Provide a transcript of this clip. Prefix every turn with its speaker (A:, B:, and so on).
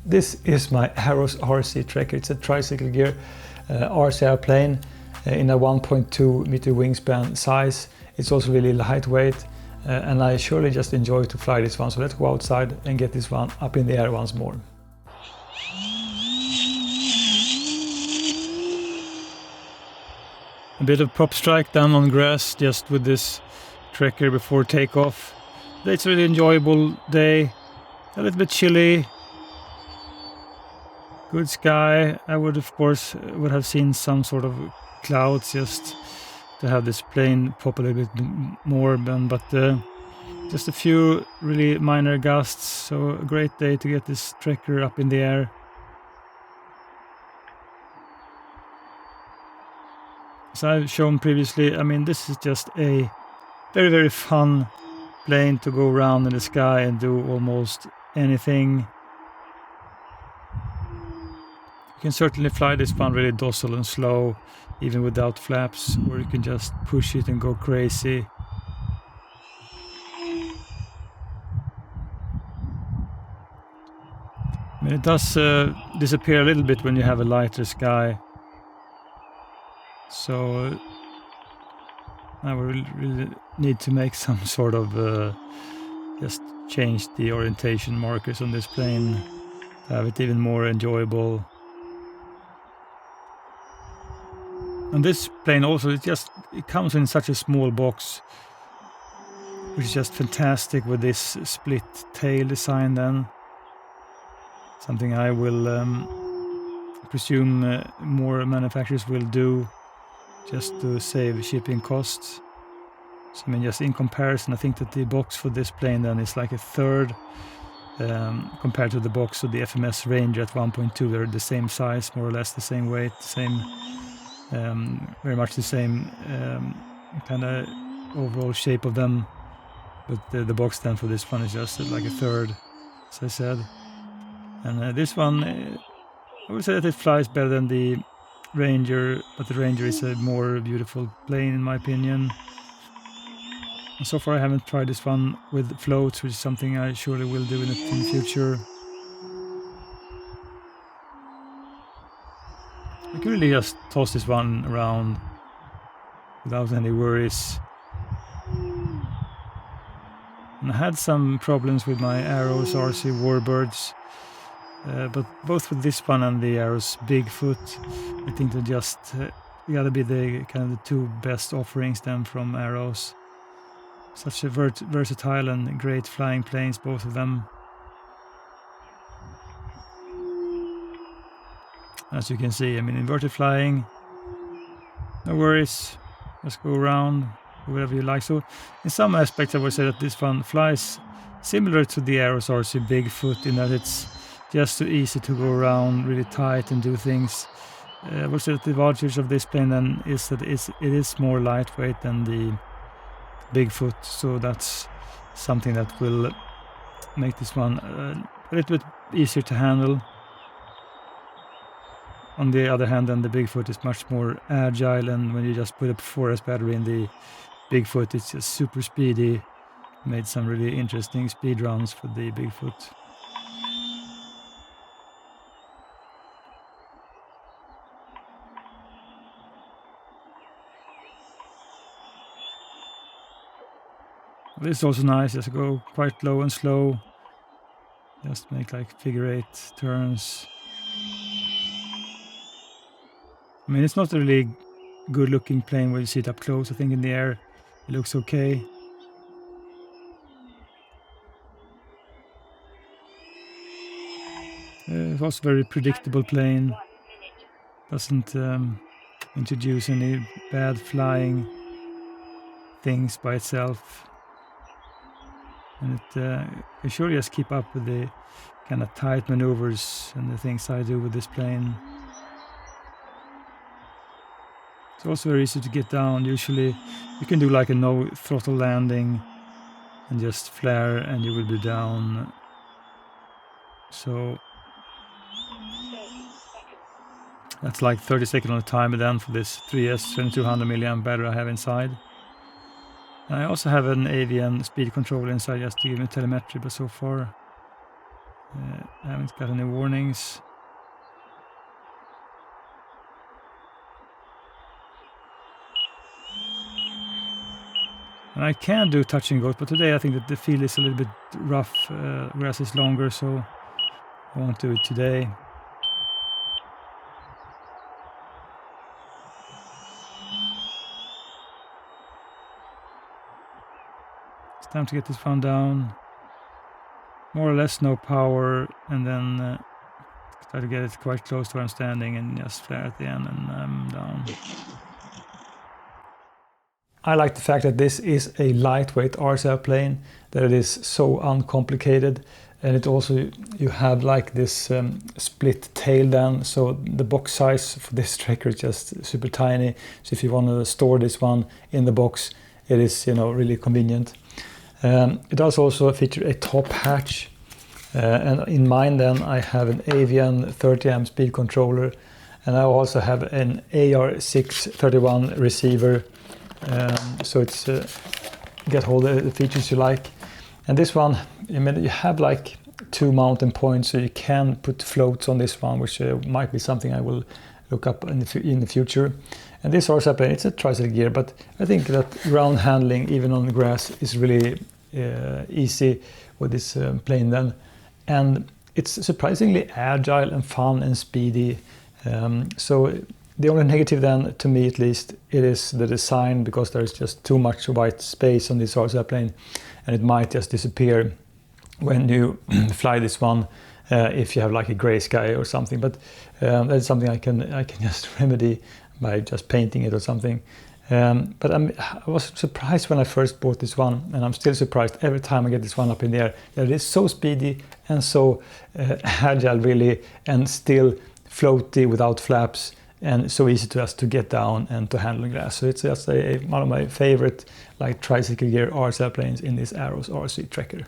A: This is my Aros RC Trekker. It's a tricycle gear RC airplane in a 1.2 meter wingspan size. It's also really lightweight and I surely just enjoy to fly this one. So let's go outside and get this one up in the air once more. A bit of prop strike down on grass just with this Trekker before takeoff. It's a really enjoyable day, a little bit chilly, good sky. I would of course have seen some sort of clouds just to have this plane pop a little bit more, but just a few really minor gusts, so a great day to get this Trekker up in the air. As I've shown previously, I mean, this is just a very, very fun plane to go around in the sky and do almost anything. You can certainly fly this one really docile and slow, even without flaps, or you can just push it and go crazy. I mean, it does disappear a little bit when you have a lighter sky. So I will really need to make some sort of just change the orientation markers on this plane to have it even more enjoyable. And this plane also, it comes in such a small box, which is just fantastic with this split tail design then. Something I will presume more manufacturers will do just to save shipping costs. So I mean, just in comparison, I think that the box for this plane then is like a third compared to the box of the FMS Ranger at 1.2. They're the same size, more or less the same weight, same very much the same kind of overall shape of them, but the box then for this one is just like a third, as I said. And this one, I would say that it flies better than the Ranger, but the Ranger is a more beautiful plane in my opinion. And so far I haven't tried this one with floats, which is something I surely will do in the future. I can really just toss this one around without any worries. And I had some problems with my Aros RC Warbirds, but both with this one and the Aros Bigfoot, I think they just gotta be the kind of the two best offerings then from Aros. Such a versatile and great flying planes, both of them. As you can see, I mean, inverted flying, no worries, just go around, do whatever you like. So in some aspects I would say that this one flies similar to the Aros RC Bigfoot in that it's just so easy to go around really tight and do things. I would say that the advantage of this plane then is that it is more lightweight than the Bigfoot, so that's something that will make this one a little bit easier to handle. On the other hand, then the Bigfoot is much more agile, and when you just put a 4S battery in the Bigfoot, it's just super speedy. Made some really interesting speed runs for the Bigfoot. This is also nice, just go quite low and slow. Just make like figure 8 turns. I mean, it's not a really good looking plane when you see it up close. I think in the air it looks okay. It was a very predictable plane. Doesn't introduce any bad flying things by itself. And it can surely just keep up with the kind of tight maneuvers and the things I do with this plane. It's also very easy to get down. Usually you can do like a no throttle landing and just flare and you will be down. So that's like 30 seconds on the timer then for this 3S 2200 mAh battery I have inside. I also have an AVN speed controller inside just to give me telemetry, but so far I haven't got any warnings. And I can do touch and go, but today I think that the field is a little bit rough. Grass is longer, so I won't do it today. It's time to get this one down. More or less no power, and then try to get it quite close to where I'm standing and just flare at the end, and I'm down. I like the fact that this is a lightweight RC plane, that it is so uncomplicated, and it also, you have like this split tail then, so the box size for this tracker is just super tiny. So if you want to store this one in the box, it is, you know, really convenient. It does also feature a top hatch, and in mine then I have an Avian 30 amp speed controller, and I also have an AR631 receiver. So it's get all the features you like. And this one, I mean, you have like 2 mounting points, so you can put floats on this one, which might be something I will look up in the future. And this RC plane, it's a tricycle gear, but I think that ground handling, even on the grass, is really easy with this plane then. And it's surprisingly agile and fun and speedy. So the only negative then, to me at least, it is the design, because there is just too much white space on this RC plane, and it might just disappear when you fly this one if you have like a gray sky or something. But that's something I can just remedy by just painting it or something. But I was surprised when I first bought this one, and I'm still surprised every time I get this one up in the air, that it is so speedy and so agile really, and still floaty without flaps, and so easy to us to get down and to handle grass. So it's just one of my favorite like tricycle gear RC planes in this Arrows RC tracker.